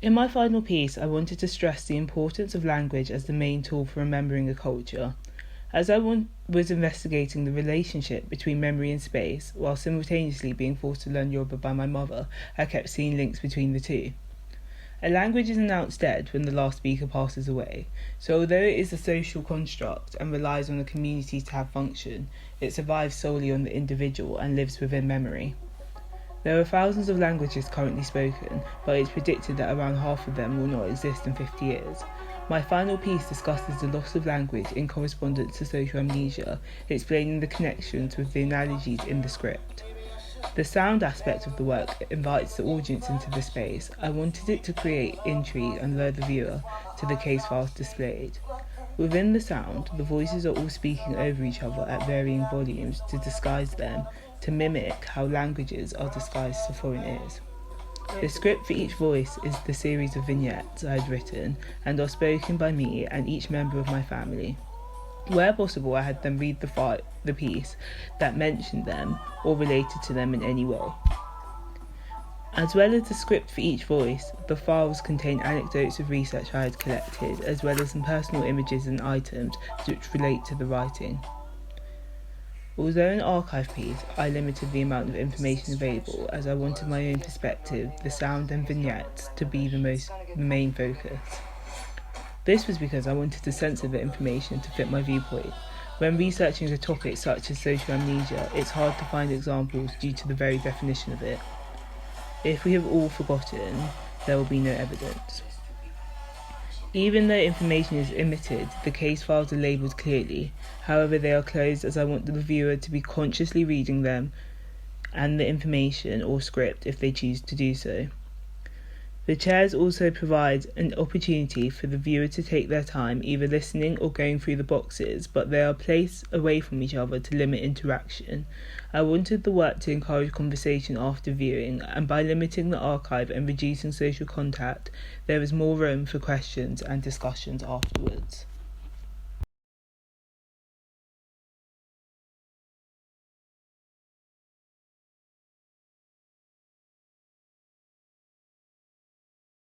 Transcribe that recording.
In my final piece, I wanted to stress the importance of language as the main tool for remembering a culture. As I was investigating the relationship between memory and space, while simultaneously being forced to learn Yoruba by my mother, I kept seeing links between the two. A language is announced dead when the last speaker passes away, so although it is a social construct and relies on the community to have function, it survives solely on the individual and lives within memory. There are thousands of languages currently spoken, but it's predicted that around half of them will not exist in 50 years. My final piece discusses the loss of language in correspondence to social amnesia, explaining the connections with the analogies in the script. The sound aspect of the work invites the audience into the space. I wanted it to create intrigue and lure the viewer to the case files displayed. Within the sound, the voices are all speaking over each other at varying volumes to disguise them, to mimic how languages are disguised to foreign ears. The script for each voice is the series of vignettes I had written and are spoken by me and each member of my family. Where possible, I had them read the piece that mentioned them or related to them in any way. As well as the script for each voice, the files contain anecdotes of research I had collected, as well as some personal images and items which relate to the writing. Although an archive piece, I limited the amount of information available as I wanted my own perspective, the sound and vignettes to be the main focus. This was because I wanted to censor the information to fit my viewpoint. When researching a topic such as social amnesia, it's hard to find examples due to the very definition of it. If we have all forgotten, there will be no evidence. Even though information is omitted, the case files are labelled clearly. However, they are closed as I want the viewer to be consciously reading them and the information or script if they choose to do so. The chairs also provide an opportunity for the viewer to take their time either listening or going through the boxes, but they are placed away from each other to limit interaction. I wanted the work to encourage conversation after viewing, and by limiting the archive and reducing social contact, there is more room for questions and discussions afterwards.